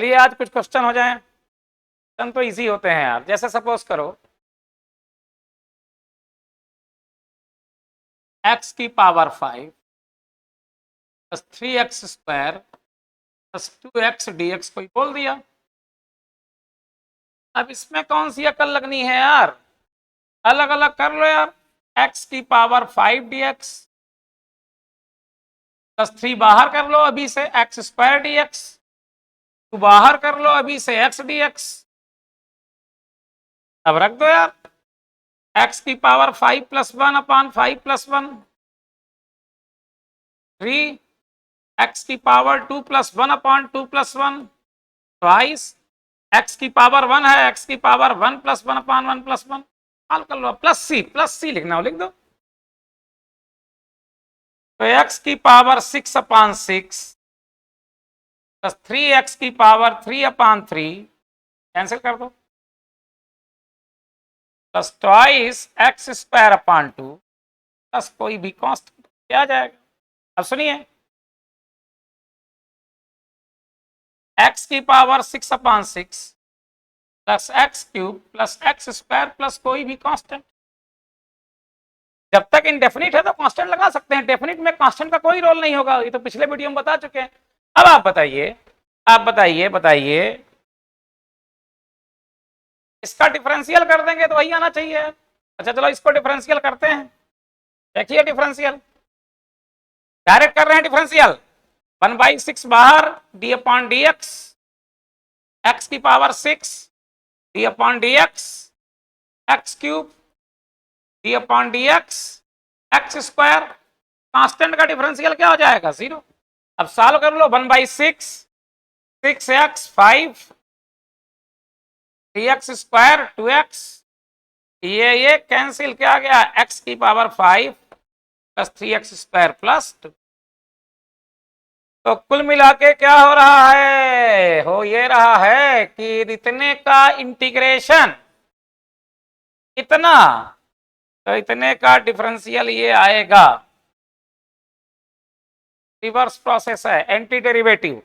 चलिए आज कुछ क्वेश्चन हो जाए। क्वेश्चन तो इजी होते हैं यार। जैसे सपोज करो x की power 5 plus 3x square plus 2x dx कोई बोल दिया। अब इसमें कौन सी अकल लगनी है यार? अलग अलग कर लो यार। x की पावर 5 dx प्लस 3 बाहर कर लो अभी से x स्क्वायर dx, 2 बाहर कर लो अभी से x dx। अब रख दो यार। x की पावर 5 प्लस 1 अपान 5 प्लस 1 3, x की power 2 plus 1 upon 2 plus 1 twice, x की पावर 1 है, x की पावर 1 प्लस 1 अपॉन 1 प्लस 1 हल कर लो। प्लस सी लिखना हो लिख दो। तो x की पावर 6 अपॉन 6 प्लस 3x की पावर 3 अपॉन 3 कैंसिल कर दो, plus twice x square upon 2 plus कोई भी कांस्टेंट क्या जाएगा। अब सुनिए, x की power 6 upon 6 plus x cube plus x square plus कोई भी कांस्टेंट। जब तक इनडेफिनिट है तो कांस्टेंट लगा सकते हैं, डेफिनिट में कांस्टेंट का कोई रोल नहीं होगा, ये तो पिछले वीडियो में बता चुके हैं। अब आप बताइए इसका डिफरेंशियल कर देंगे तो वही आना चाहिए। अच्छा चलो इसको डिफरेंशियल करते हैं। देखिए डिफरेंशियल डायरेक्ट कर रहे हैं। डिफरेंशियल 1/6 बाहर डी अपॉन डी एक्स की power 6 D upon D x cube D upon D x square. Constant का डिफरेंशियल क्या हो जाएगा? 0। अब सॉल्व कर लो। 1/6 6x 5 3x स्क्वायर 2x, ये कैंसिल क्या गया? x की power 5 plus 3x square plus 2। तो कुल मिला के क्या हो रहा है? हो ये रहा है कि इतने का इंटीग्रेशन इतना, तो इतने का डिफरेंशियल ये आएगा। रिवर्स प्रोसेस है, एंटी डेरिवेटिव।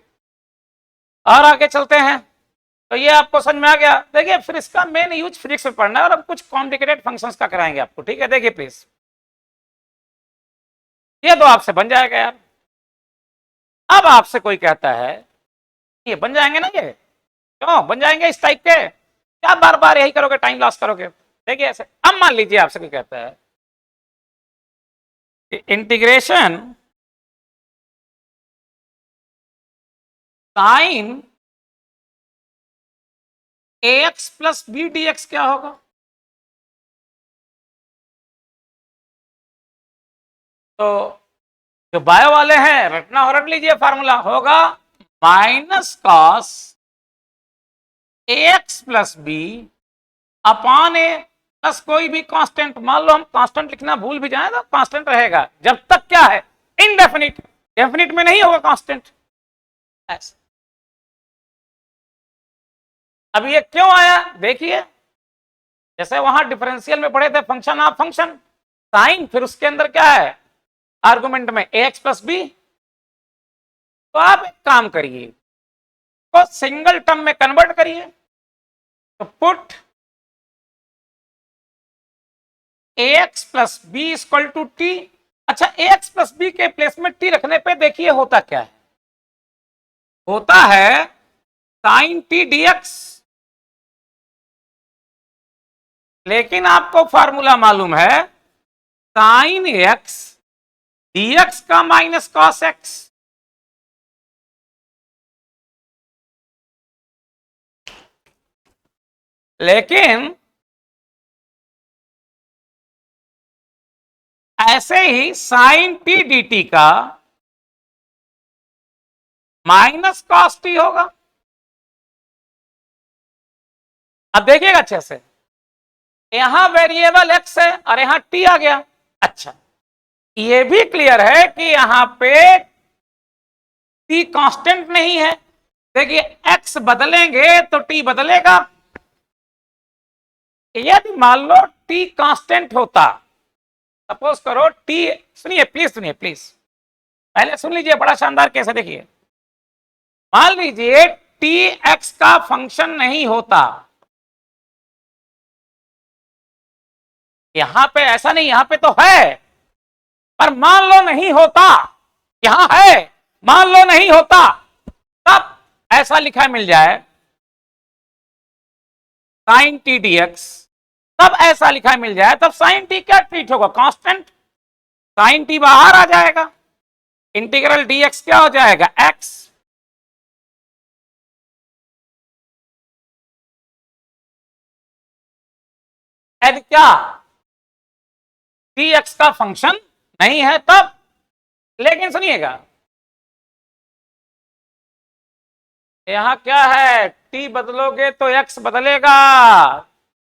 और आगे चलते हैं। तो ये आपको समझ में आ गया। देखिए फिर इसका मेन यूज फिजिक्स में पढ़ना है और अब कुछ कॉम्प्लिकेटेड फंक्शंस का कराएंगे आपको, ठीक है? देखिए प्लीज, ये तो आपसे बन जाएगा यार। अब आपसे कोई कहता है ये बन जाएंगे ना, ये क्यों बन जाएंगे इस टाइप के? क्या बार बार यही करोगे, टाइम लॉस करोगे? देखिए ऐसे, अब मान लीजिए आपसे कोई कहता है कि integration sine ax plus B D x क्या होगा? तो जो बायो वाले हैं रटना हो रट लीजिए, फार्मूला होगा minus cos ax plus B upon A plus कोई भी कांस्टेंट। मान लो हम कांस्टेंट लिखना भूल भी जाए तो कांस्टेंट रहेगा जब तक क्या है? इनडेफिनिट। डेफिनिट में नहीं होगा कांस्टेंट। ऐसा अब ये क्यों आया? देखिए जैसे वहां डिफरेंशियल में पढ़े थे फंक्शन ऑफ फंक्शन साइन, फिर उसके अंदर क्या है आर्गुमेंट में ax प्लस बी। तो आप एक काम करिए, तो सिंगल टर्म में कन्वर्ट करिए। तो put ax plus b equal to t. अच्छा ax प्लस बी के प्लेस में टी रखने पे देखिए होता क्या है? होता है साइन टी डीएक्स। लेकिन आपको फार्मूला मालूम है साइन एक्स डीएक्स का माइनस कॉस एक्स। लेकिन ऐसे ही साइन टी डी का माइनस कॉस टी होगा। अब देखिएगा अच्छे से, यहां वेरिएबल एक्स है और यहां टी आ गया। अच्छा ये भी क्लियर है कि यहां पे टी कांस्टेंट नहीं है। देखिए एक्स बदलेंगे तो टी बदलेगा। यदि मान लो टी कांस्टेंट होता, सपोज करो टी, सुनिए प्लीज पहले सुन लीजिए, बड़ा शानदार कैसे देखिए। मान लीजिए टी एक्स का फंक्शन नहीं होता। यहां पे ऐसा नहीं, यहां पे तो है, पर मान लो नहीं होता, यहां है, मान लो नहीं होता, तब ऐसा लिखा मिल जाए साइन टी डी एक्स, तब ऐसा लिखा मिल जाए, तब साइन टी क्या ट्रीट होगा, कांस्टेंट, साइन टी बाहर आ जाएगा, इंटीग्रल डीएक्स क्या हो जाएगा, एक्स। यदि क्या डीएक्स का फंक्शन नहीं है तब, लेकिन सुनिएगा यहां क्या है, टी बदलोगे तो एक्स बदलेगा,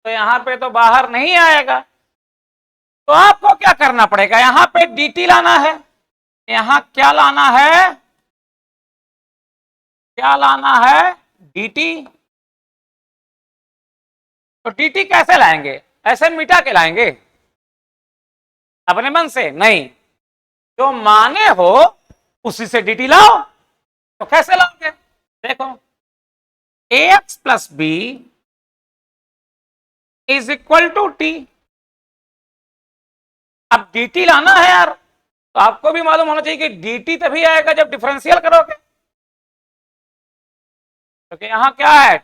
तो यहां पे तो बाहर नहीं आएगा, तो आपको क्या करना पड़ेगा, यहां पे dt लाना है, यहां क्या लाना है, क्या लाना है, dt। तो dt कैसे लाएंगे, ऐसे मिटा के लाएंगे अपने मन से नहीं, जो माने हो उसी से dt लाओ। तो कैसे लाओगे, देखो ax plus b is equal to t. अब dt लाना है यार, तो आपको भी मालूम होना चाहिए कि dt तभी आएगा जब डिफरेंशियल करोगे, क्योंकि यहां क्या है,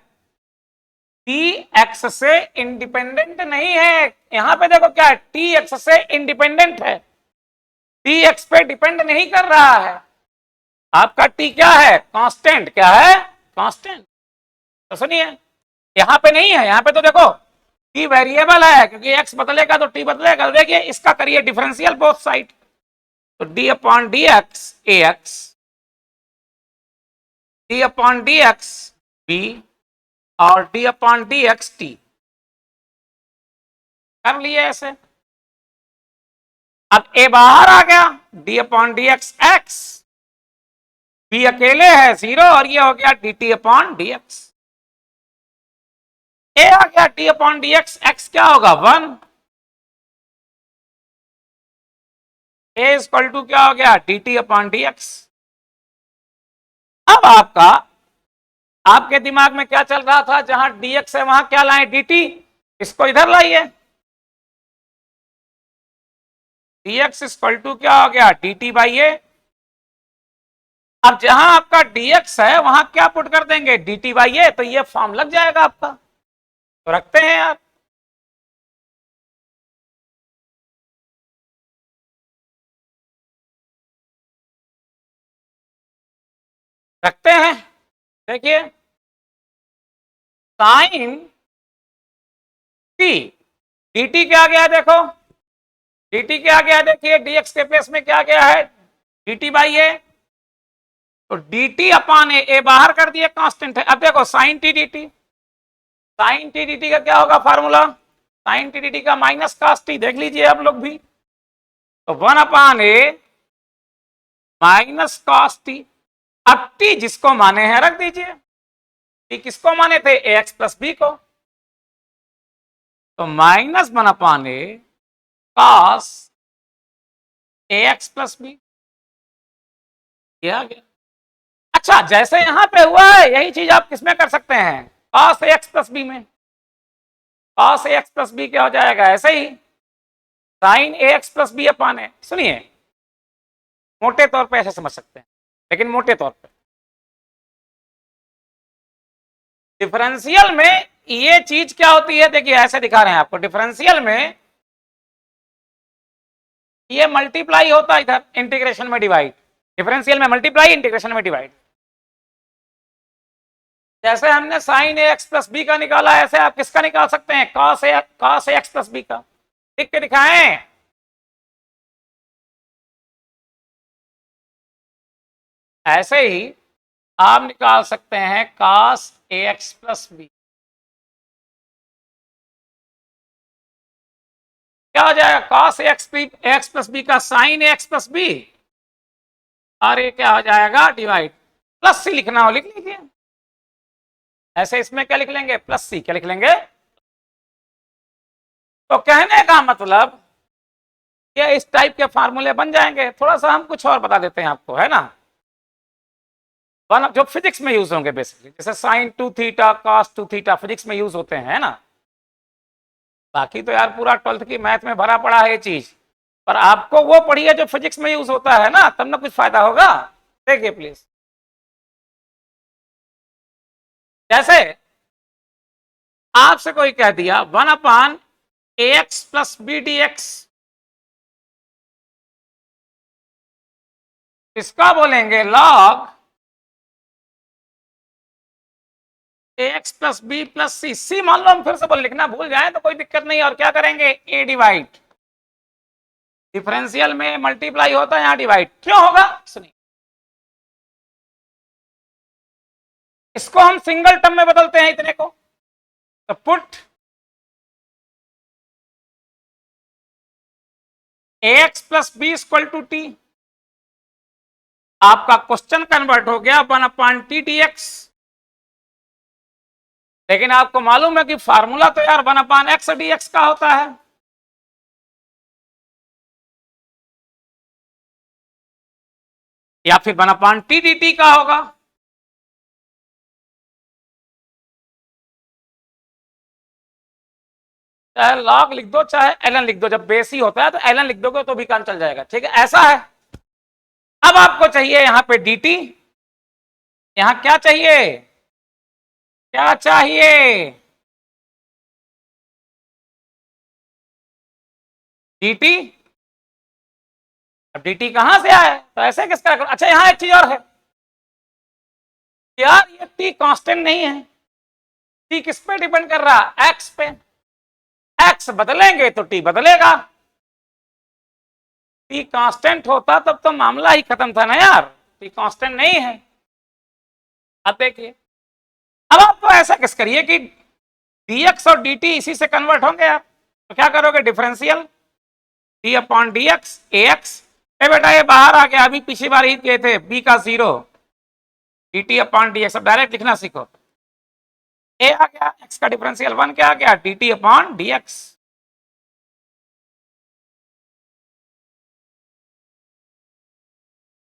टी एक्स से इंडिपेंडेंट नहीं है, यहां पे देखो क्या है, टी एक्स से इंडिपेंडेंट है, टी एक्स पे डिपेंड नहीं कर रहा है, आपका टी क्या है, कांस्टेंट, क्या है, कांस्टेंट। तो सुनिए यहां पे नहीं है, यहां पे तो देखो टी वेरिएबल है, क्योंकि एक्स बदलेगा तो टी बदलेगा, देखिए इसका करिए डिफरेंशियल बोथ साइड, तो D upon D X A X, D upon D X B, और D upon D X T, कर लिए ऐसे। अब ए बाहर आ गया, D upon D X X, B अकेले है 0, और ये हो गया D T upon D X, A आ गया D upon D X, X क्या होगा 1, ए इक्वल टू क्या हो गया, D T upon D x. अब आपके दिमाग में क्या चल रहा था, जहां dx है वहां क्या लाएं, dt, इसको इधर लाइए, dx इक्वल टू क्या हो गया, dt बाई ए। अब जहां आपका dx है वहां क्या पुट कर देंगे, dt बाई ए, तो ये फॉर्म लग जाएगा आपका, तो रखते हैं यार, रखते हैं। देखिए साइन टी, dt क्या गया, देखो dt क्या गया, देखिए dx के प्लेस में क्या गया है, dt बाई ए, तो dt अपान ए बाहर कर दिए, कांस्टेंट है। अब देखो sine t dt, sine t dt का क्या होगा फार्मूला, साइन टी dt का माइनस कास टी, देख लीजिए आप लोग भी, तो 1 upon a minus cos t. अब टी जिसको माने हैं रख दीजिए, टी किसको माने थे, ए एक्स प्लस बी को, तो माइनस 1 अपान ए कास ए एक्स प्लस बी, आ गया। अच्छा जैसे यहां पे हुआ है यही चीज आप किसमें कर सकते हैं, कास ए एक्स प्लस बी में, कास ए एक्स प्लस बी क्या हो जाएगा, ऐसे ही साइन ए एक्स प्लस बी अपान ए। सुनिए मोटे तौर पे ऐसे समझ सकते हैं, लेकिन मोटे तौर पे डिफरेंशियल में ये चीज क्या होती है, देखिए ऐसे दिखा रहे हैं आपको, डिफरेंशियल में ये मल्टीप्लाई होता है इधर, इंटीग्रेशन में डिवाइड, डिफरेंशियल में मल्टीप्लाई, इंटीग्रेशन में डिवाइड। जैसे हमने साइन ए एक्स प्लस बी का निकाला, ऐसे आप किसका निकाल सकते हैं, cos A X plus B का, लिख के दिखाएं। ऐसे ही आप निकाल सकते हैं cos ए एक्स प्लस बी, क्या हो जाएगा, cos ए एक्स प्लस बी का साइन ए एक्स प्लस बी, और ये क्या हो जाएगा डिवाइड, प्लस सी लिखना हो लिख लीजिए, ऐसे इसमें क्या लिख लेंगे, प्लस सी, क्या लिख लेंगे। तो कहने का मतलब ये इस टाइप के फार्मूले बन जाएंगे। थोड़ा सा हम कुछ और बता देते हैं आपको, है ना, वन जो फिजिक्स में यूज होंगे बेसिकली, जैसे sine 2 theta cos 2 theta physics में यूज होते हैं ना। बाकी तो यार पूरा 12th की मैथ में भरा पड़ा है ये चीज, पर आपको वो पढ़िए जो फिजिक्स में यूज होता है ना, तब ना कुछ फायदा होगा। देखिए प्लीज, जैसे आपसे कोई कह दिया 1/ax plus B D X, इसका बोलेंगे log ax plus B plus C. C मान लो हम फिर से बोल, लिखना भूल जाए तो कोई दिक्कत नहीं, और क्या करेंगे ए डिवाइड, डिफरेंशियल में मल्टीप्लाई होता है, यहां डिवाइड क्यों होगा सुनिए। इसको हम सिंगल टर्म में बदलते हैं इतने को, तो put ax plus b equal to t, आपका क्वेश्चन कन्वर्ट हो गया 1/t dx। लेकिन आपको मालूम है कि फार्मूला तो यार 1/x dx का होता है, या फिर 1/t dt का होगा। चाहे log लिख दो चाहे ln लिख दो, जब बेस ही होता है तो ln लिख दोगे तो भी काम चल जाएगा, ठीक है ऐसा है। अब आपको चाहिए यहां पे dt, यहां क्या चाहिए, क्या चाहिए, dt। अब dt कहां से आए, तो ऐसे किसका, अच्छा यहां एक चीज और है यार, ये t कांस्टेंट नहीं है, t किस पे डिपेंड कर रहा है, x पे। x बदलेंगे तो t बदलेगा, t कांस्टेंट होता तब तो मामला ही खत्म था ना यार, t कांस्टेंट नहीं है। अब देखिए, अब आप तो ऐसा किस करिए कि dx और dt इसी से कन्वर्ट होंगे आप, तो क्या करोगे डिफरेंशियल d/dx ax। ए बेटा ये बाहर आ गया, अभी पिछली बार ही किए थे, b का 0 dt/dx, अब डायरेक्ट लिखना सीखो। a आ गया, x का डिफरेंशियल 1 क्या आ गया dt/dx।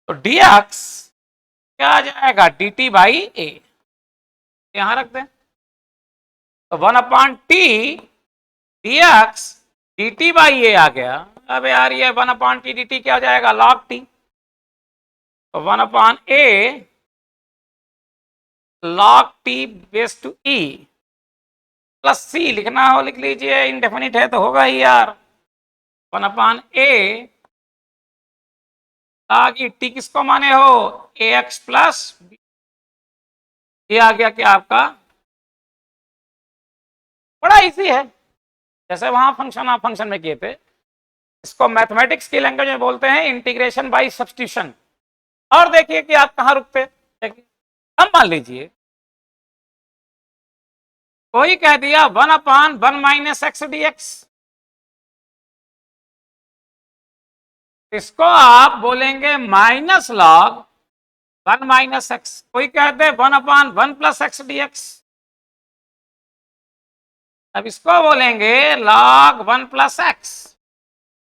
तो dx क्या आ जाएगा dt/a, यहां रख दें, तो 1/t dx dt/a आ गया। अब यार ये 1/t dt क्या हो जाएगा log t, तो 1/a log t base two e plus c, लिखना हो लिख लीजिए, इनडेफिनिट है तो होगा ही यार। 1/a log e, t किसको माने हो ax प्लस, ये आ गया क्या आपका, बड़ा इजी है, जैसे वहां फंक्शन आप फंक्शन में किए थे, इसको मैथमेटिक्स की लैंग्वेज में बोलते हैं इंटीग्रेशन बाय सब्स्टिट्यूशन। और देखिए कि आप कहां रुकते, देखिए अब मान लीजिए कोई कह दिया 1/1 माइनस एक्स dx, इसको आप बोलेंगे माइनस लॉग 1 माइनस एक्स, कोई कहते हैं 1/1 प्लस एक्स dx, अब इसको बोलेंगे log 1 प्लस एक्स।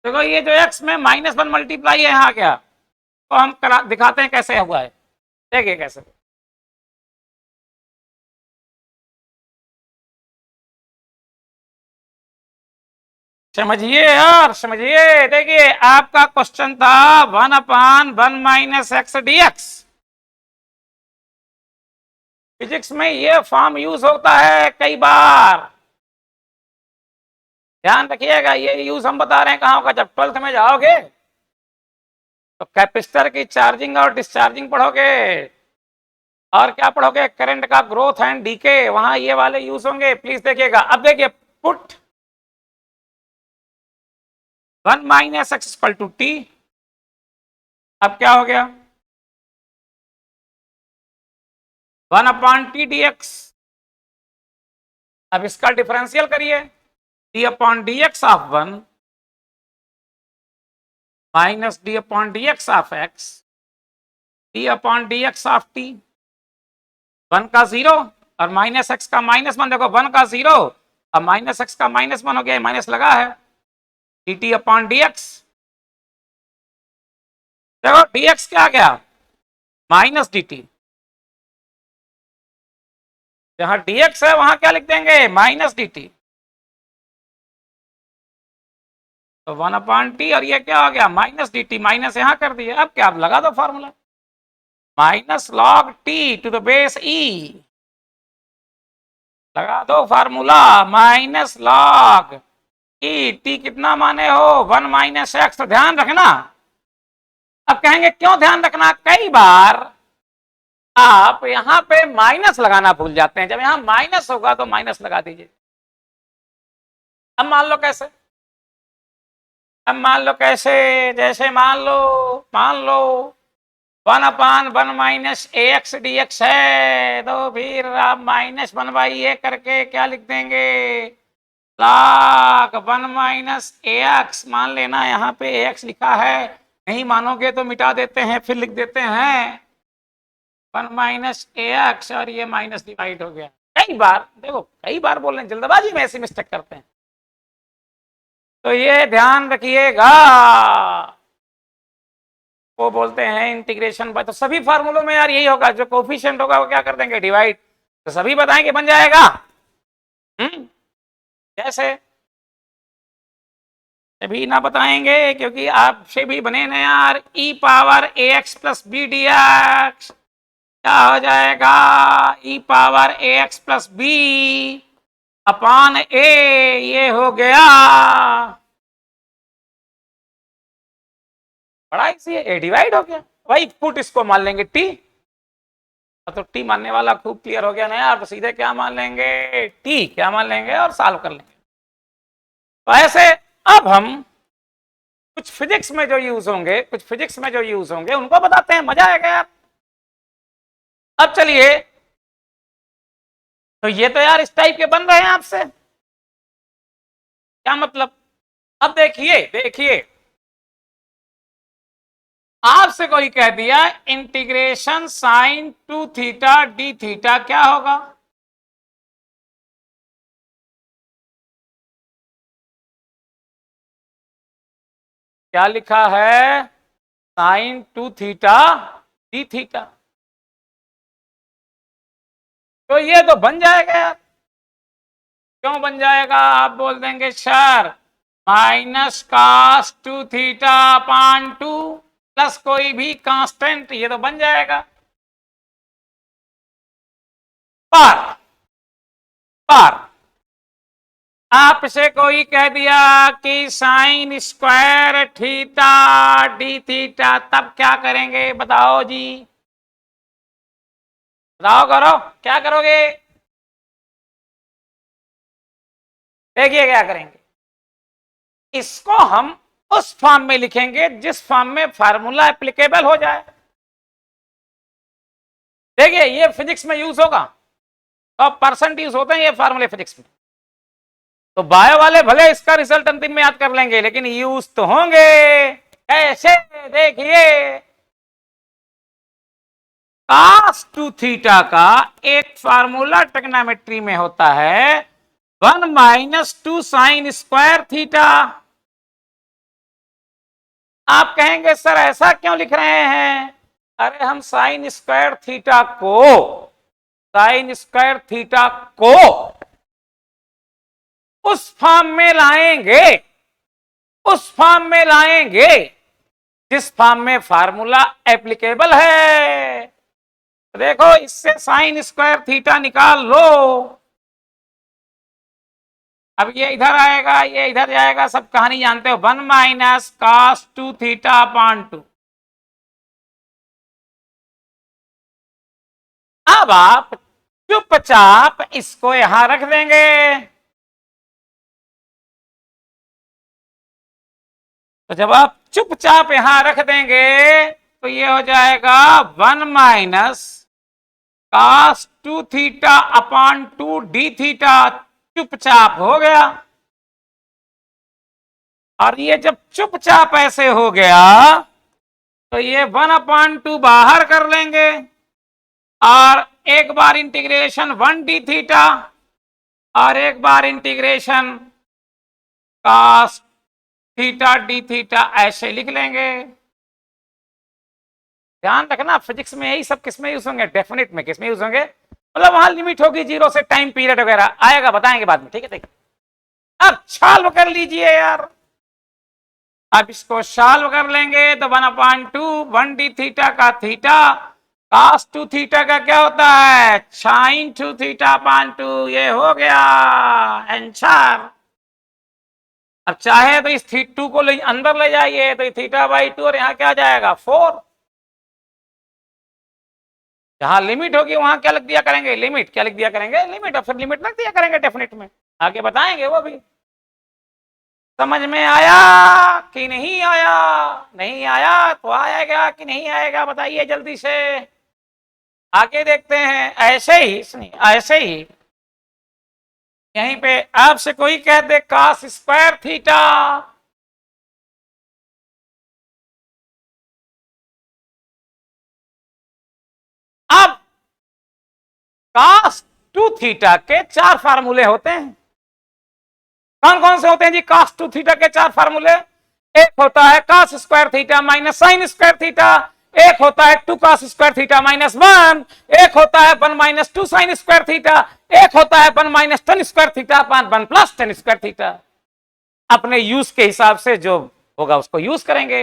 देखो ये जो x में -1 मल्टीप्लाई है यहाँ गया, तो हम दिखाते हैं कैसे हुआ है, देखिए कैसे। समझिए यार समझिए, देखिए आपका क्वेश्चन था 1/1 माइनस एक्स dx। फिजिक्स में ये फॉर्म यूज होता है कई बार, ध्यान रखिएगा, ये यूज हम बता रहे हैं कहां होगा, जब 12th में जाओगे तो कैपेसिटर की चार्जिंग और डिस्चार्जिंग पढ़ोगे, और क्या पढ़ोगे करंट का ग्रोथ एंड डीके, वहां ये वाले यूज होंगे, प्लीज देखिएगा। अब देखिए put 1 minus x equal to t, अब क्या हो गया 1/t dx, अब इसका डिफरेंशियल करिए d/dx of 1 minus d/dx of x d/dx of t, 1 का 0 और माइनस एक्स का -1, देखो 1 का 0 और माइनस एक्स का -1 हो गया, माइनस लगा है dt/dx, देखो dx क्या आ गया माइनस dt, जहां dx है वहां क्या लिख देंगे, माइनस dt। तो 1/t और ये क्या हो गया, माइनस dt, माइनस यहां कर दिया। अब क्या, आप लगा दो formula, minus log T to the base E, लगा दो formula, minus log E, T कितना माने हो, 1 माइनस एक्स। तो ध्यान रखना, अब कहेंगे क्यों ध्यान रखना, कई बार आप यहां पे माइनस लगाना भूल जाते हैं। जब यहां माइनस होगा तो माइनस लगा दीजिए। अब मान लो कैसे, अब मान लो कैसे, जैसे मान लो 1/1 माइनस ए एक्स डी एक्स है, तो फिर आप -1/a करके क्या लिख देंगे, log 1 माइनस ए एक्स। मान लेना यहाँ पे ए एक्स लिखा है, नहीं मानोगे तो मिटा देते हैं, फिर लिख देते हैं 1 माइनस ए एक्स, और ये माइनस डिवाइड हो गया। कई बार देखो, कई बार बोल रहे हैं, जल्दबाजी में ऐसी मिस्टेक करते हैं, तो ये ध्यान रखिएगा। वो बोलते हैं इंटीग्रेशन बाय, तो सभी फार्मूलों में यार यही होगा, जो कोफिशिएंट होगा वो क्या कर देंगे, डिवाइड। तो सभी बताएंगे बन जाएगा। जैसे सभी ना बताएंगे, क्योंकि आपसे भी बने ना यार, E power A X plus B D x क्या हो जाएगा, E power A X plus B upon A, ये हो गया। बड़ा इजी है, ए डिवाइड हो गया भाई, पुट इसको मान लेंगे टी, तो टी मानने वाला खूब क्लियर हो गया ना यार, तो सीधे क्या मान लेंगे, टी क्या मान लेंगे और सॉल्व कर लेंगे। तो ऐसे अब हम कुछ फिजिक्स में जो यूज होंगे, उनको बताते हैं, मजा आएगा यार। अब चलिए, तो ये तो यार इस टाइप के बन रहे हैं आपसे, क्या मतलब। अब देखिए आपसे कोई कह दिया integration sine 2 theta D theta क्या होगा, क्या लिखा है, साइन 2 थीटा डी थीटा। तो ये तो बन जाएगा यार, क्यों बन जाएगा, आप बोल देंगे sir minus cos 2 theta upon 2 plus कोई भी कांस्टेंट, ये तो बन जाएगा। पर आपसे कोई कह दिया कि sine square theta D theta, तब क्या करेंगे बताओ जी, बताओ करो क्या करोगे। देखिए क्या करेंगे, इसको हम उस फॉर्म में लिखेंगे जिस फॉर्म में फार्मूला एप्लीकेबल हो जाए। देखिए ये फिजिक्स में यूज होगा, तो परसेंट यूज होते हैं ये फार्मूले फिजिक्स में, तो बायो वाले भले इसका रिजल्ट अंतिम में याद कर लेंगे, लेकिन यूज तो होंगे। ऐसे देखिए, cos 2 थीटा का एक फार्मूला ट्रिग्नोमेट्री में होता है 1 माइनस 2 साइन स्क्वायर थीटा। आप कहेंगे सर ऐसा क्यों लिख रहे हैं, अरे हम साइन स्क्वायर थीटा को उस फॉर्म में लाएंगे जिस फॉर्म में फार्मूला एप्लीकेबल है। तो देखो इससे साइन स्क्वायर थीटा निकाल लो, अब ये इधर आएगा, ये इधर जाएगा, सब कहानी जानते हो, 1 माइनस कॉस 2 थीटा अपान 2। अब आप चुपचाप इसको यहां रख देंगे, तो जब आप चुपचाप यहां रख देंगे तो ये हो जाएगा 1 minus cos 2 theta upon 2 D theta, चुपचाप हो गया। और ये जब चुपचाप ऐसे हो गया तो ये 1/2 बाहर कर लेंगे, और एक बार इंटीग्रेशन 1 डी थीटा और एक बार integration cos theta D theta, ऐसे लिख लेंगे। ध्यान रखना फिजिक्स में यही सब किस में यूज होंगे, डेफिनेट में, किस में यूज होंगे, मतलब वहां लिमिट होगी 0 से टाइम पीरियड वगैरह आएगा, बताएंगे बाद में, ठीक है। देखिए अब सॉल्व कर लीजिए यार, अब इसको सॉल्व कर लेंगे तो 1/2 1 d थीटा का थीटा cos 2 थीटा का क्या होता है sin 2 थीटा अपान 2, ये हो गया आंसर। अब चाहे तो इस थीटा को अंदर ले जाइए तो थीटा बाई 2 और यहाँ क्या आ जाएगा 4। जहां लिमिट होगी वहां क्या लिख दिया करेंगे, लिमिट क्या लिख दिया करेंगे, लिमिट, और फिर लिमिट रख दिया करेंगे डेफिनेट में, आगे बताएंगे वो भी। समझ में आया कि नहीं आया, नहीं आया तो आएगा कि नहीं आएगा बताइए जल्दी से। आगे देखते हैं, ऐसे ही सुनिए, ऐसे ही यहीं पे आपसे कोई कह दे cos स्क्वायर थीटा, अब cos 2 थीटा के 4 फार्मूले होते हैं। कौन कौन से होते हैं जी cos 2 थीटा के 4 फार्मूले? एक होता है cos square theta minus sine square theta, एक होता है 2 cos स्क्वायर थीटा माइनस 1, एक होता है 1 माइनस 2 साइन स्क्वायर थीटा, एक होता है 1 minus 10 square theta upon 1 plus 10 square theta. अपने यूज के हिसाब से जो होगा उसको यूज करेंगे।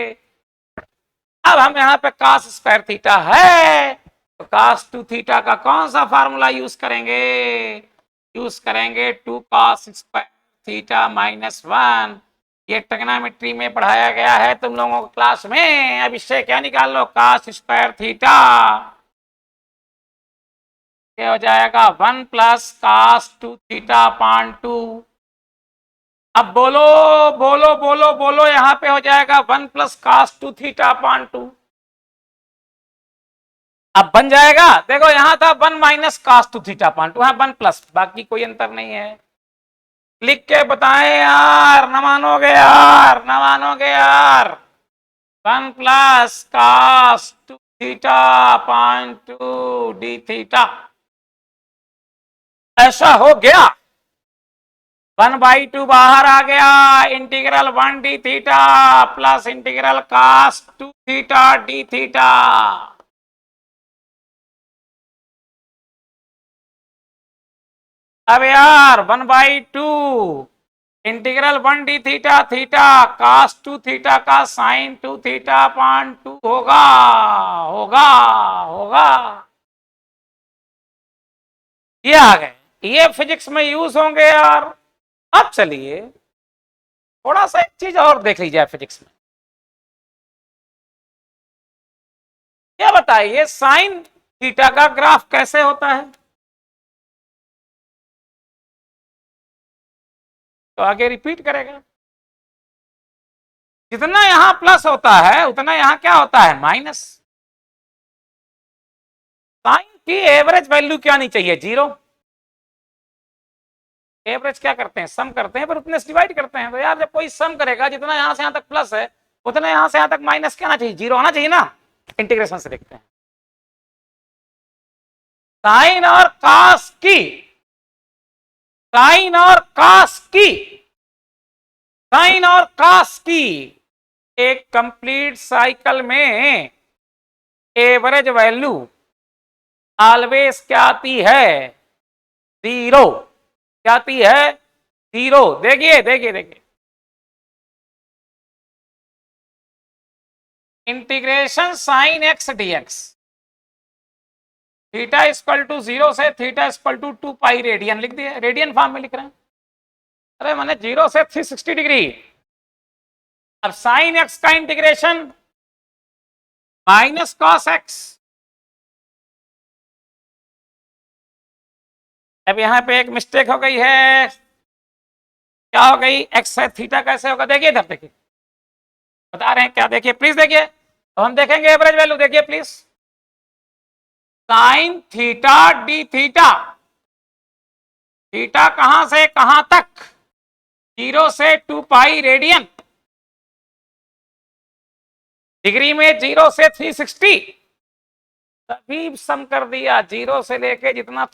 अब हम यहाँ पे cos स्क्वायर थीटा है तो cos 2 थीटा का कौन सा फार्मूला यूज करेंगे, यूज करेंगे 2 cos स्क्वायर थीटा माइनस 1। ये ट्रिग्नोमेट्री में पढ़ाया गया है तुम लोगों को क्लास में। अब इससे क्या निकाल लो, cos स्क्वायर थीटा क्या हो जाएगा 1 प्लस cos 2 थीटा अपान 2। अब बोलो बोलो बोलो बोलो, यहां पे हो जाएगा 1 प्लस cos 2 थीटा अपान 2। अब बन जाएगा, देखो यहां था 1 माइनस cos 2 थीटा अपान 2, यहां 1 प्लस, बाकी कोई अंतर नहीं है। लिख के बताएं यार, न मानोगे यार, न मानोगे यार। 1 plus cos 2 theta upon 2 d theta, ऐसा हो गया। 1/2 बाहर आ गया, integral 1 d theta plus integral cos 2 theta d theta. अब यार 1/2 integral 1 d theta theta cos 2 theta का साइन 2 थीटा अपान 2 होगा, होगा, होगा। ये आ गए, ये फिजिक्स में यूज होंगे यार। अब चलिए थोड़ा सा एक चीज और देख लीजिए फिजिक्स में। क्या बताइए साइन थीटा का ग्राफ कैसे होता है? तो आगे रिपीट करेगा, जितना यहां प्लस होता है उतना यहां क्या होता है माइनस। साइन की एवरेज वैल्यू क्या नहीं चाहिए, 0। एवरेज क्या करते हैं, सम करते हैं, पर उतने से डिवाइड करते हैं। तो यार जब कोई सम करेगा, जितना यहां से यहां तक प्लस है उतना यहां से यहां तक माइनस क्या आना चाहिए, 0 आना चाहिए ना। इंटीग्रेशन से देखते हैं, साइन और कॉस की, साइन और कॉस की, साइन और कॉस की एक कंप्लीट साइकिल में एवरेज वैल्यू ऑलवेज क्या आती है, 0। क्या आती है, 0। देखिए देखिए देखिए, integration sine x d x, theta equal to 0 से theta equal to 2 pi radian लिख दिए, रेडियन फॉर्म में लिख रहे हैं। अरे मैंने 0 से 360 डिग्री। अब साइन एक्स का इंटीग्रेशन माइनस कॉस एक्स। अब यहां पे एक मिस्टेक हो गई है, क्या हो गई, एक्स है थीटा कैसे होगा, देखिए इधर देखिए, बता रहे हैं क्या, देखिए प्लीज देखिए। तो हम देखेंगे एवरेज वैल्यू, देखिए please, sign theta D theta, theta कहां से कहां तक, 0 से 2 पाई रेडियन, डिग्री में 0 से 360, सभी सम कर दिया, 0 से लेके जितना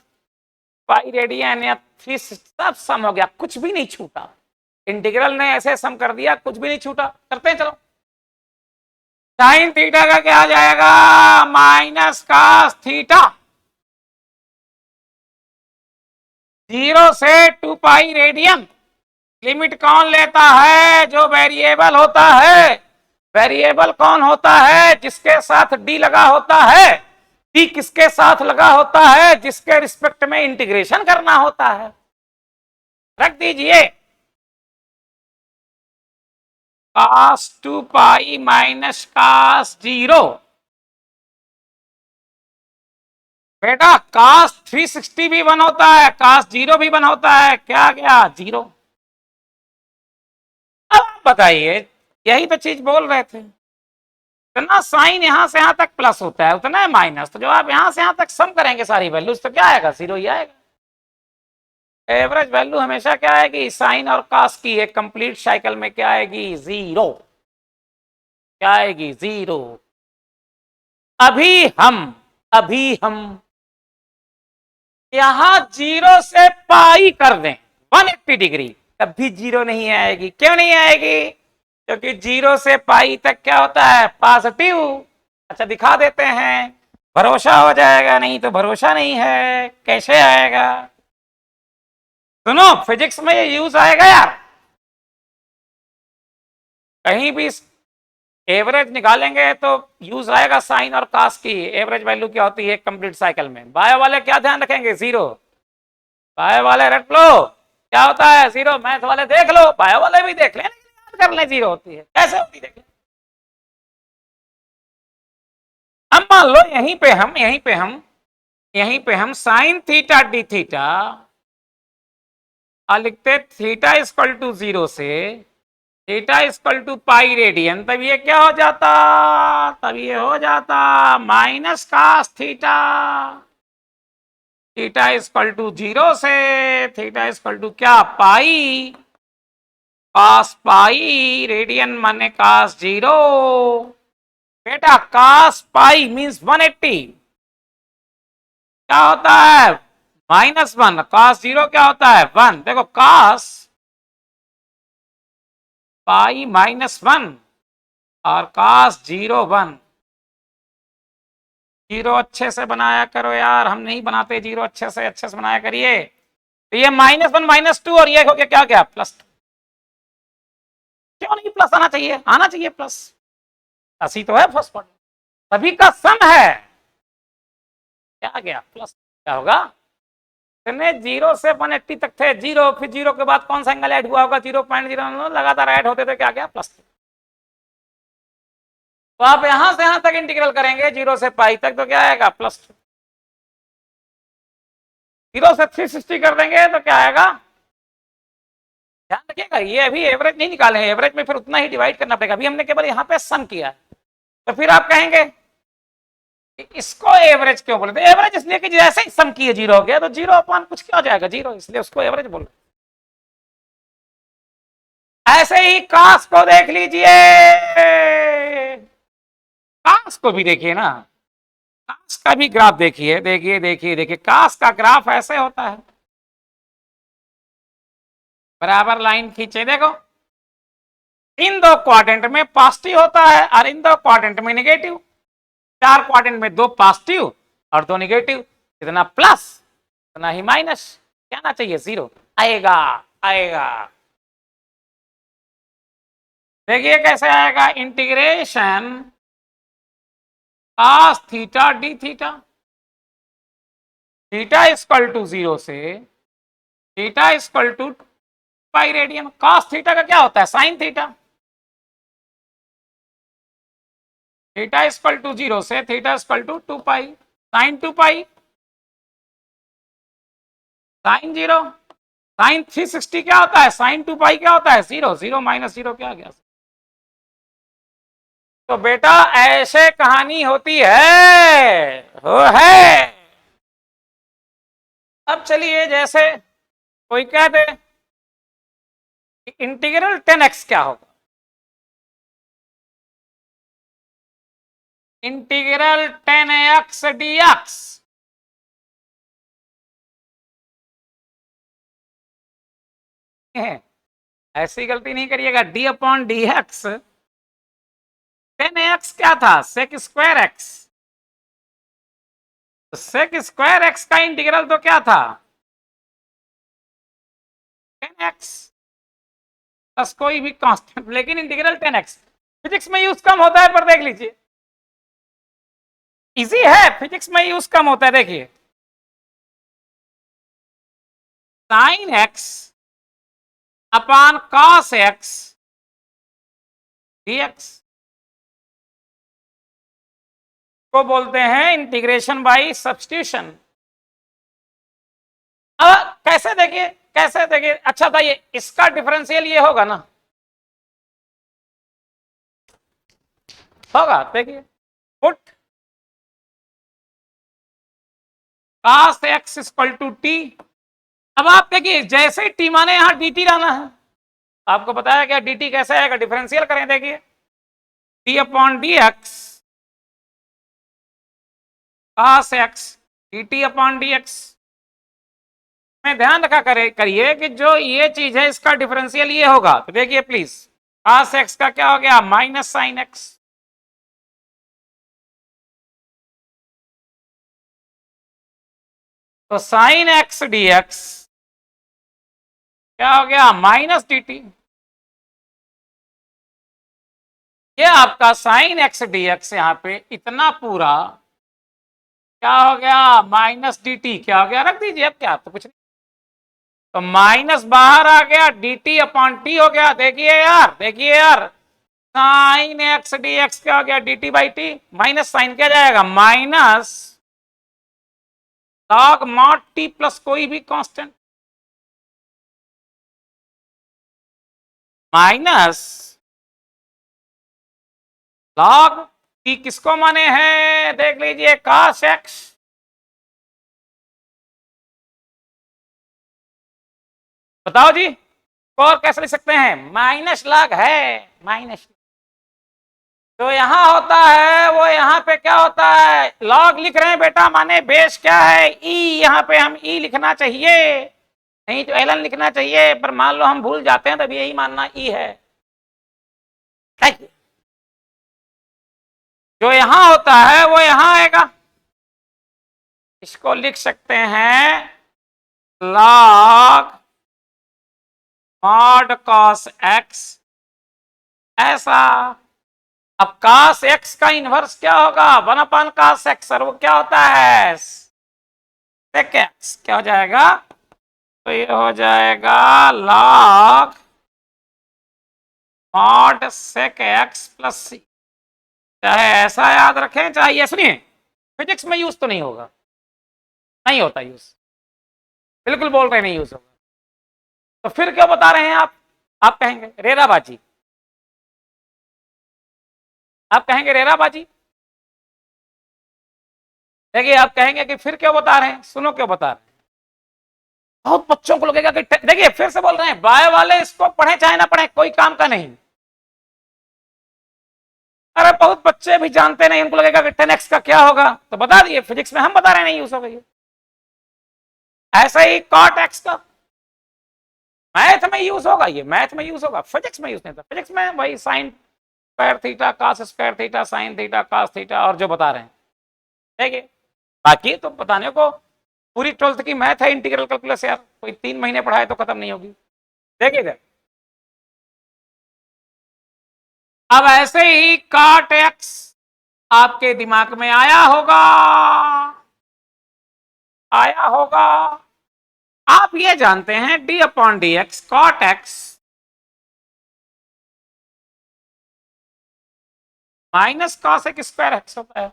पाई रेडियन या 3 सब सम हो गया, कुछ भी नहीं छूटा। इंटीग्रल ने ऐसे सम कर दिया, कुछ भी नहीं छूटा। करते हैं चलो, साइन थीटा का क्या आ जाएगा, माइनस कॉस थीटा, 0 से 2 पाई रेडियन। लिमिट कौन लेता है? जो वेरिएबल होता है। वेरिएबल कौन होता है? जिसके साथ डी लगा होता है। डी किसके साथ लगा होता है? जिसके रिस्पेक्ट में इंटीग्रेशन करना होता है। रख दीजिए cos 2 पाई माइनस cos 0। बेटा cos 360 भी 1 होता है, cos 0 भी 1 होता है। क्या गया? 0। अब आप बताइए, यही तो चीज बोल रहे थे। जितना साइन यहां से यहां तक प्लस होता है उतना है माइनस। तो जब आप यहां से यहां तक सम करेंगे सारी वैल्यूज तो क्या आएगा? 0 ही आएगा। एवरेज वैल्यू हमेशा क्या आएगी? साइन और कॉस की एक कंप्लीट साइकिल में क्या आएगी? 0। क्या आएगी? 0। अभी हम यहां 0 से पाई कर दें 180 डिग्री, तब भी 0 नहीं आएगी। क्यों नहीं आएगी? क्योंकि 0 से पाई तक क्या होता है? पॉजिटिव। अच्छा दिखा देते हैं, भरोसा हो जाएगा। नहीं तो भरोसा नहीं है, कैसे आएगा? सुनो, फिजिक्स में ये यूज आएगा यार। कहीं भी एवरेज निकालेंगे तो यूज आएगा साइन और कास की। एवरेज वैल्यू क्या होती है कंप्लीट साइकिल में? बायो वाले क्या ध्यान रखेंगे? 0। बायो वाले रट लो क्या होता है? 0। मैथ वाले देख लो, बायो वाले भी देख लें, याद कर लें 0 होती है। कैसे होती है देख लें। अब मान लो यहीं पे हम साइन थीटा डी थीटा लिखते थीटा इक्वल टू 0 से theta equal to pi radian. तब ये क्या हो जाता? तब ये हो जाता minus cos theta. Theta equal to 0 से थीटा इक्वल टू क्या? पाई। कास पाई रेडियन माने कास 0। बेटा कास पाई मीन्स 180। क्या होता है? -1। कास 0 क्या होता है? 1। देखो कास पाई -1 और कास 0 1। 0 अच्छे से बनाया करो यार, हम नहीं बनाते 0 अच्छे से बनाया करिए। तो ये -1 -2 और ये हो गया क्या? क्या +2। क्यों नहीं प्लस आना चाहिए? आना चाहिए प्लस। ऐसी तो है फर्स्ट पार्ट, सभी का सम है। क्या गया? प्लस। क्या होगा? 0 से 180 तक थे 0, फिर 0 के बाद कौन सा एंगल ऐड हुआ होगा? 0.0 लगातार ऐड होते थे। क्या गया? +2। तो आप यहां से यहां तक इंटीग्रल करेंगे 0 से पाई तक तो क्या आएगा? +2। 0 से 360 कर देंगे तो क्या आएगा? ध्यान रखिएगा, ये अभी एवरेज नहीं निकाले हैं। एवरेज में फिर उतना ही डिवाइड करना पड़ेगा। अभी हमने केवल यहाँ पे सम किया। तो फिर आप कहेंगे इसको एवरेज क्यों बोलते? एवरेज इसलिए कि जैसे ही सम किए 0 हो गया तो 0 अपॉन कुछ क्या हो जाएगा? 0, इसलिए उसको एवरेज बोल। ऐसे ही कास को देख लीजिए, कास को भी देखिए ना। कास का भी ग्राफ देखिए, देखिए कास का ग्राफ ऐसे होता है। बराबर लाइन खींचे, देखो इन दो क्वाड्रेंट में पॉजिटिव होता है और इन दो क्वाड्रेंट में नेगेटिव। 4 क्वाड्रेंट में 2 पॉजिटिव और 2 नेगेटिव। इतना प्लस इतना ही माइनस। क्या आना चाहिए? 0 आएगा। देखिए कैसे आएगा? Integration cos theta D theta. Theta equal to 0 से theta equal to pi radian. cos theta का क्या होता है? Sine theta. Theta equal to 0 से theta equal to 2 pi sine 2 pi sine 0। Sine 360 क्या होता है? साइन 2 पाई क्या होता है? 0। 0 -0 क्या गया? तो बेटा ऐसे कहानी होती है। हो है। अब चलिए, जैसे कोई कह दे इंटीग्रल 10x क्या होगा? Integral 10x dx। ऐसी गलती नहीं करिएगा। d/dx 10x क्या था? Sec square x. Sec square x का इंटीग्रल तो क्या था? 10x प्लस कोई भी कांस्टेंट, लेकिन इंटीग्रल 10x फिजिक्स में यूज कम होता है, पर देख लीजिए इजी है, फिजिक्स में यूज कम होता है। देखिए sine x upon cos x dx को बोलते हैं इंटीग्रेशन बाय सब्स्टिट्यूशन। अब कैसे देखिए, कैसे देखिए, अच्छा था ये, इसका डिफरेंशियल ये होगा ना, होगा, देखिए put cos x equal to t. अब आप देखिए जैसे ही टी माने यहां dt लाना है, आपको बताया क्या dt कैसे आएगा, डिफरेंशियल करें, देखिए T upon D x cos x dt upon D x में ध्यान रखा करिए कि जो ये चीज है इसका डिफरेंशियल ये होगा। तो देखिए प्लीज cos x का क्या हो गया, माइनस साइन x, तो साइन x dx क्या हो गया, माइनस dt। ये आपका साइन x dx यहां पे इतना पूरा क्या हो गया, माइनस dt, क्या हो गया, रख दीजिए, अब क्या, तो कुछ नहीं, तो माइनस बाहर आ गया, dt अपॉन टी हो गया। देखिए यार, देखिए यार, साइन x dx क्या हो गया, dt by t, minus sine क्या जाएगा, minus log mod t plus कोई भी कांस्टेंट, माइनस लॉग टी किसको माने हैं, देख लीजिए cos x, बताओ जी, और कैसे लिख सकते हैं, माइनस लॉग है, माइनस, तो यहां होता है वो यहां पे क्या होता है, लॉग लिख रहे हैं बेटा, माने बेस क्या है, ई, यहां पे हम ई लिखना चाहिए, नहीं तो एलन लिखना चाहिए, पर मान लो हम भूल जाते हैं तब यही मानना ई है। जो यहां होता है वो यहां आएगा, इसको लिख सकते हैं लॉग मॉड कॉस एक्स, ऐसा। अब cos x का इनवर्स क्या होगा, 1 अपॉन cos x, और वो क्या होता है sec x, क्या हो जाएगा, तो ये हो जाएगा log mod sec x plus c। चाहे ऐसा याद रखें, चाहे ये, सुनिए फिजिक्स में यूज तो नहीं होगा, नहीं होता यूज, बिल्कुल बोल रहे नहीं यूज होगा, तो फिर क्यों बता रहे हैं आप कहेंगे रेराबाजी, आप कहेंगे रेराबाजी, देखिए आप कहेंगे कि फिर क्यों बता रहे हैं, सुनो क्यों बता रहे हैं। बहुत बच्चों को लगेगा कि देखिए फिर से बोल रहे हैं, बाय वाले इसको पढ़े चाहे ना पढ़े कोई काम का नहीं, अरे बहुत बच्चे भी जानते नहीं, उनको लगेगा कि 10x का क्या होगा, तो बता दिए फिजिक्स में हम बता रहे हैं नहीं यूज होगा ये। ऐसा ही cot x का मैथ में यूज होगा, ये मैथ में यूज होगा, फिजिक्स में यूज नहीं था, फिजिक्स में वही sine square theta cos square theta sine theta cos theta और जो बता रहे हैं, देखिए बाकी तो बताने को पूरी 12th की मैथ है, इंटीग्रल कैलकुलस यार, कोई 3 महीने पढ़ाए तो खत्म नहीं होगी। देखिए अब ऐसे ही cot x आपके दिमाग में आया होगा, आया होगा, आप ये जानते हैं d अपॉन D x cot x minus cos x square x होता है,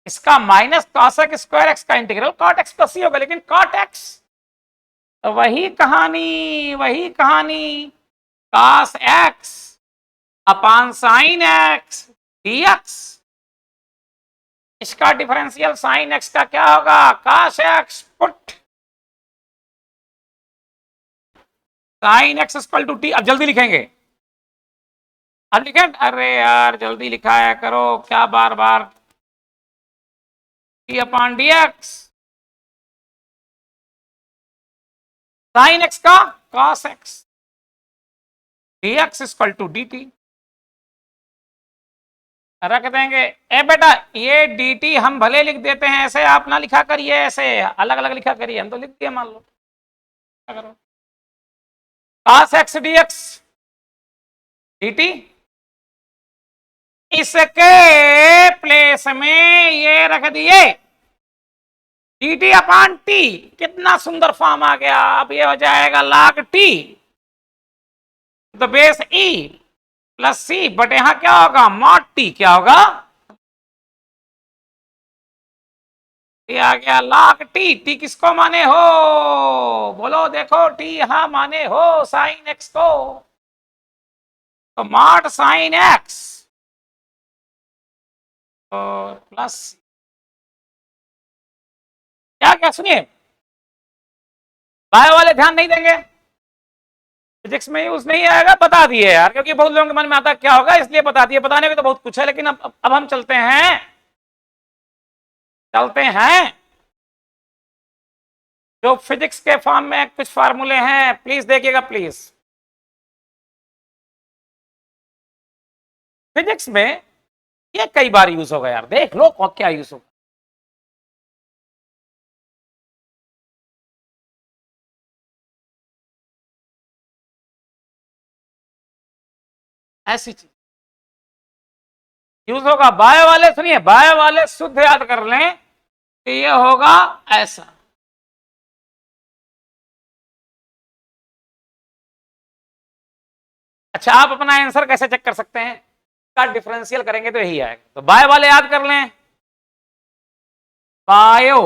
इसका minus cos x square x का integral cot x plus c होगा, लेकिन कॉट एक्स वही कहानी, वही कहानी, cos x upon sine x d x, इसका डिफरेंशियल साइन एक्स का क्या होगा, cos x put sine x equal to t. अब जल्दी लिखेंगे, अब लिखें, अरे यार जल्दी लिखाया करो, क्या बार बार, T upon D X sine x का cos X D X equal to D T, रख देंगे। ए बेटा ये डी टी हम भले लिख देते हैं ऐसे, आप ना लिखा करिए ऐसे अलग अलग लिखा करिए, हम तो लिख दिए मान लो, क्या करो cos x dx dt, इसके प्लेस में ये रख दिए dt अपॉन t। कितना सुंदर फॉर्म आ गया। अब ये हो जाएगा log t तो बेस e प्लस सी, बट यहां क्या होगा मॉड टी, क्या होगा ये आ गया log टी। टी किसको माने हो बोलो, देखो टी यहां माने हो साइन एक्स को, तो मॉड साइन एक्स और प्लस क्या क्या सुनिए, बायो वाले ध्यान नहीं देंगे, फिजिक्स में यूज नहीं आएगा, बता दिए यार, क्योंकि बहुत लोगों के मन में आता क्या होगा इसलिए बता दिए। बताने को तो बहुत कुछ है, लेकिन अब हम चलते हैं जो फिजिक्स के फॉर्म में कुछ फार्मूले हैं, प्लीज देखिएगा प्लीज। फिजिक्स में ये कई बार यूज होगा यार, देख लो क्या यूज होगा। ऐसी चीज यूज होगा। बायो वाले सुनिए, बायो वाले शुद्ध याद कर लें कि ये होगा ऐसा। अच्छा, आप अपना आंसर कैसे चेक कर सकते हैं, का डिफरेंशियल करेंगे तो यही आएगा। तो बायो वाले याद कर लें, बायो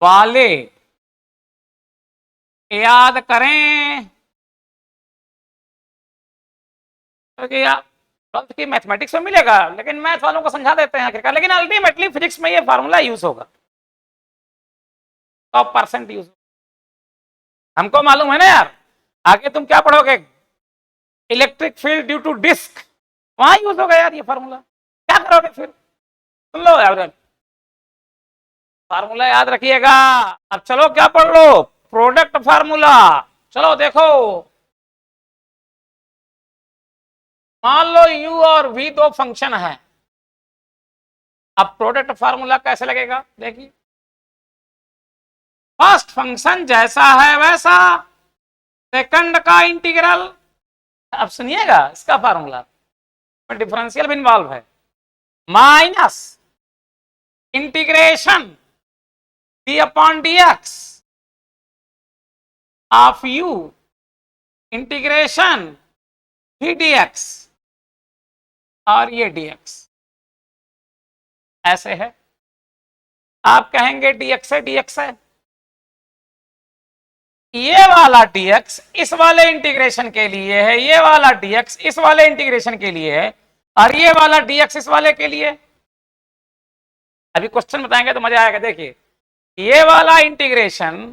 वाले याद करें, क्योंकि आप ट्वेल्थ की मैथमेटिक्स में मिलेगा, लेकिन मैथ वालों को समझा देते हैं आखिरकार, लेकिन अल्टीमेटली फिजिक्स में ये फार्मूला यूज होगा, 100% यूज। हमको मालूम है ना यार, आगे तुम क्या पढ़ोगे, electric field due to disc, वहां यूज होगा यार ये फार्मूला। क्या करोगे फिर, सुन लो यार, फार्मूला याद रखिएगा। अब चलो क्या पढ़ लो, प्रोडक्ट फार्मूला। चलो देखो, मान लो u और v दो फंक्शन है, अब प्रोडक्ट फार्मूला कैसे लगेगा देखिए। फर्स्ट फंक्शन जैसा है वैसा, सेकंड का इंटीग्रल। अब सुनिएगा इसका फार्मूला, डिफरेंशियल भी इन्वॉल्व है, minus integration D upon D x of u integration भी डी एक्स और ये dx ऐसे है। आप कहेंगे dx है, dx है, ये वाला dx इस वाले इंटीग्रेशन के लिए है, ये वाला dx इस वाले इंटीग्रेशन के लिए है, और ये वाला dx इस वाले के लिए। अभी क्वेश्चन बताएंगे तो मजा आएगा। देखिए, ये वाला इंटीग्रेशन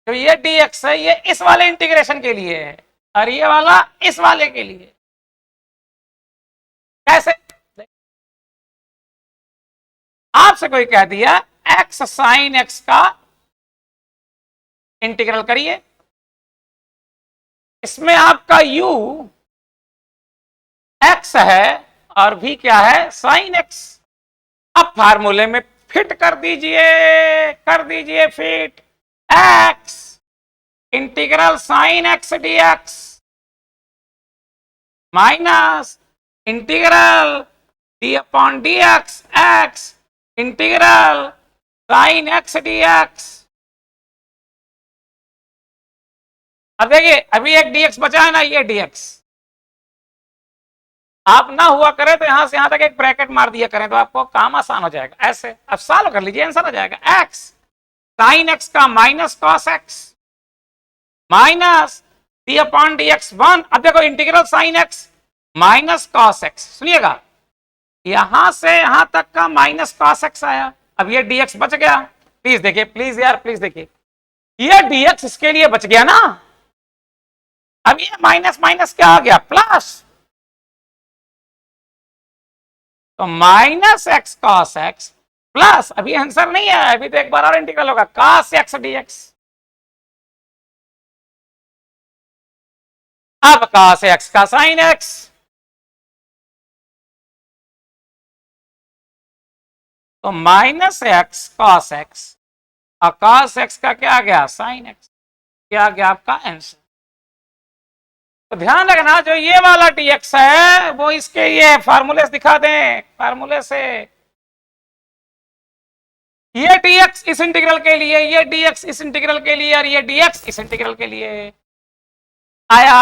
तो ये dx है, ये इस वाले इंटीग्रेशन के लिए है, और ये वाला इस वाले के लिए। कैसे, आपसे कोई कह दिया x साइन x का इंटीग्रल करिए, इसमें आपका u x है और v क्या है साइन x। अब फार्मूले में फिट कर दीजिए fit, x integral sine x dx minus integral d अपॉन dx x integral sine x dx। अब देखिए, अभी एक dx बचा है ना, ये dx आप ना हुआ करें तो यहां से यहां तक एक ब्रैकेट मार दिया करें तो आपको काम आसान हो जाएगा। ऐसे अब सॉल्व कर लीजिए, आंसर आ जाएगा x साइन x का minus cos x minus d अपॉन dx 1। अब देखो integral sine x minus cos x, सुनिएगा यहां से यहां तक का माइनस कॉस x आया, अब ये dx बच गया। प्लीज देखिए, प्लीज यार प्लीज देखिए, ये dx इसके लिए बच गया ना, अब ये माइनस माइनस क्या आ गया प्लस, तो minus x cos x plus, अभी आंसर नहीं है, अभी तो एक बार और इंटीग्रल होगा कॉस एक्स डीएक्स। अब कॉस एक्स का साइन एक्स, तो माइनस एक्स कॉस एक्स और कॉस एक्स का क्या आ गया साइन एक्स। ये आ गया आपका आंसर। तो ध्यान रखना जो ये वाला dx है वो इसके ये फार्मूले दिखा दें, फार्मूले से ये dx इस इंटीग्रल के लिए, ये dx इस इंटीग्रल के लिए और ये dx इस इंटीग्रल के लिए आया।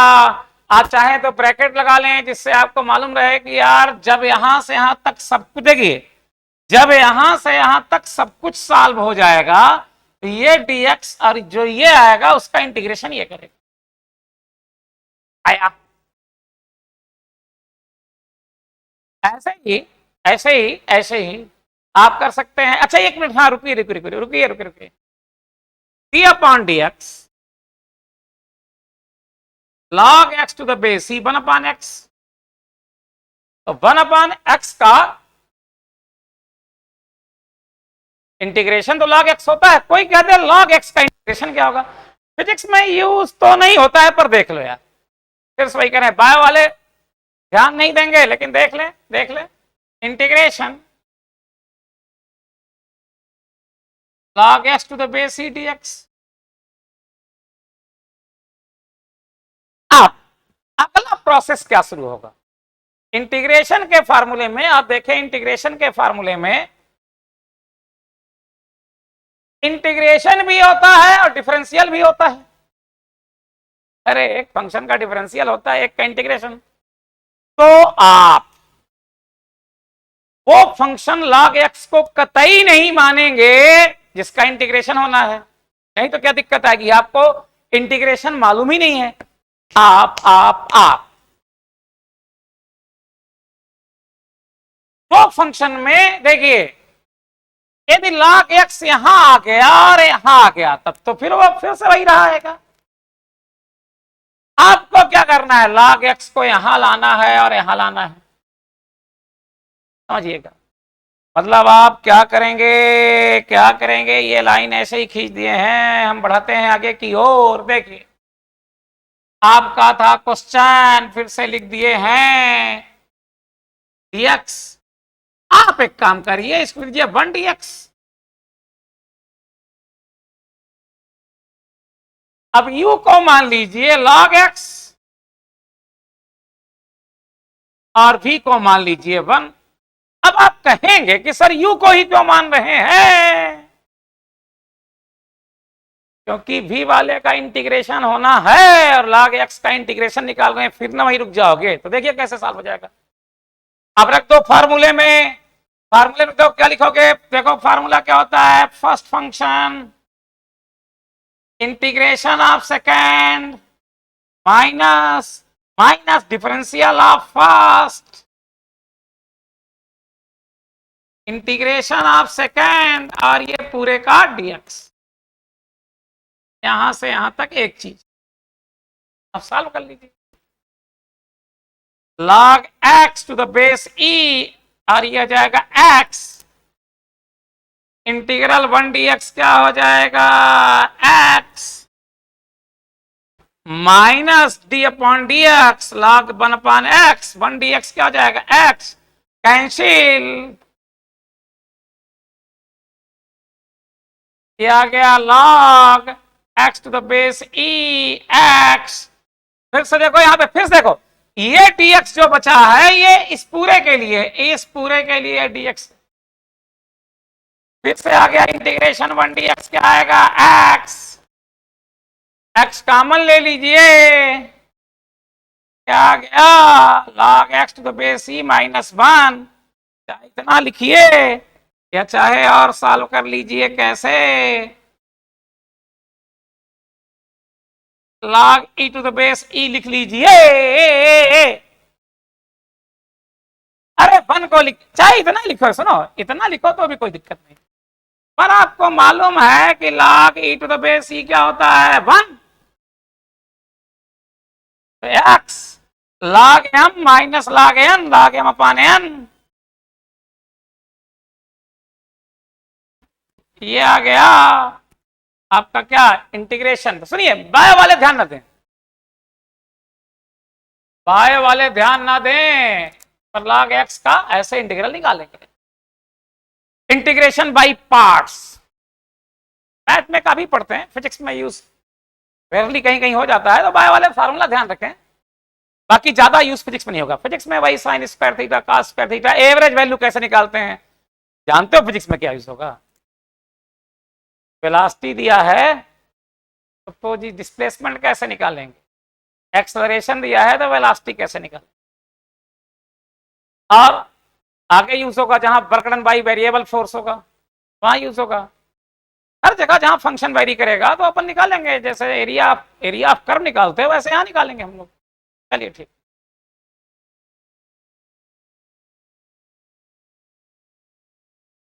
आप चाहे तो ब्रैकेट लगा लें जिससे आपको मालूम रहे कि यार जब यहां से यहां तक सब कुछ, देखिए जब यहां से यहां तक सब कुछ सॉल्व हो जाएगा तो ये dx और जो ये आएगा उसका इंटीग्रेशन ये करेगा। आया ऐसे ही आप कर सकते हैं। अच्छा एक मिनट, हाँ रुकिए d अपॉन dx log x to the base c 1 अपॉन x, तो 1 अपॉन x का इंटीग्रेशन तो log x होता है। कोई कहते हैं log x का इंटीग्रेशन क्या होगा, फिजिक्स में यूज तो नहीं होता है पर देख लो यार, फिर से वही करें, बायो वाले ध्यान नहीं देंगे लेकिन देख ले integration log x to the base c dx। अब अगला प्रोसेस क्या शुरू होगा, इंटीग्रेशन के फार्मूले में आप देखें, इंटीग्रेशन के फार्मूले में इंटीग्रेशन भी होता है और डिफरेंशियल भी होता है। अरे एक फंक्शन का डिफरेंशियल होता है, एक का इंटीग्रेशन। तो आप वो फंक्शन log x को कतई नहीं मानेंगे जिसका इंटीग्रेशन होना है, नहीं तो क्या दिक्कत आएगी, आपको इंटीग्रेशन मालूम ही नहीं है। आप तो फंक्शन में देखिए यदि log x यहां आ गया और यहां आ गया तब तो फिर वो फिर से वही रहेगा। आपको क्या करना है, log x को यहां लाना है और यहां लाना है, समझिएगा। मतलब आप क्या करेंगे, ये लाइन ऐसे ही खींच दिए हैं, हम बढ़ाते हैं आगे की ओर। देखिए आपका था क्वेश्चन, फिर से लिख दिए हैं dx। आप एक काम करिए, इसको लीजिए 1 dx। अब u को मान लीजिए log x और v को मान लीजिए 1। अब आप कहेंगे कि सर u को ही क्यों मान रहे हैं, क्योंकि v वाले का इंटीग्रेशन होना है और log x का इंटीग्रेशन निकाल रहे हैं, फिर ना वही रुक जाओगे। तो देखिए कैसे सॉल्व हो जाएगा। अब रख दो फार्मूले में दो, क्या लिखोगे, देखो फार्मूला क्या होता है, first function integration of second minus differential of first, integration of second और ये पूरे का dx। यहां से यहां तक एक चीज, अब सॉल्व कर लीजिए। log x to the base e और ये हो जाएगा x, इंटीग्रल 1 dx क्या हो जाएगा, x माइनस d अपॉन dx log 1 अपॉन x, 1 dx क्या हो जाएगा, x कैंसिल, ये आ गया log x to the base e x। फिर से देखो यहां पे, फिर से देखो ये dx जो बचा है ये इस पूरे के लिए dx। फिर से आ गया इंटीग्रेशन 1 dx क्या आएगा, x कॉमन ले लीजिए, क्या आ गया log x to the base e minus 1। इतना लिखिए या चाहे और सॉल्व कर लीजिए, कैसे, log e to the base e लिख लीजिए। अरे 1 को लिख, चाहे इतना लिखो, सुनो इतना लिखो तो भी कोई दिक्कत नहीं, पर आपको मालूम है कि log e to the base e क्या होता है, 1। x log m minus log m अपॉन n, ये आ गया आपका क्या इंटीग्रेशन। तो सुनिए बाय वाले ध्यान ना दें, पर log x का ऐसे इंटीग्रल निकालेंगे, इंटीग्रेशन बाय पार्ट्स। मैथ में काफी पढ़ते हैं, फिजिक्स में यूज रेयरली कहीं कहीं हो जाता है, तो बाय वाले फार्मूला ध्यान रखें। बाकी ज्यादा यूज फिजिक्स में नहीं होगा। फिजिक्स में भाई sine square theta, cos square theta, average value कैसे निकालते हैं जानते हो? फिजिक्स में क्या यूज होगा? वेलोसिटी दिया है तो जी डिस्प्लेसमेंट कैसे निकालेंगे, एक्सेलरेशन दिया है तो वेलोसिटी कैसे निकालेंगे। और आगे यूज होगा जहां work done by variable force होगा, वहां यूज होगा। हर जगह जहां फंक्शन वेरी करेगा तो अपन निकालेंगे, जैसे एरिया ऑफ कर्व निकालते हैं वैसे यहां निकालेंगे हम लोग। चलिए ठीक।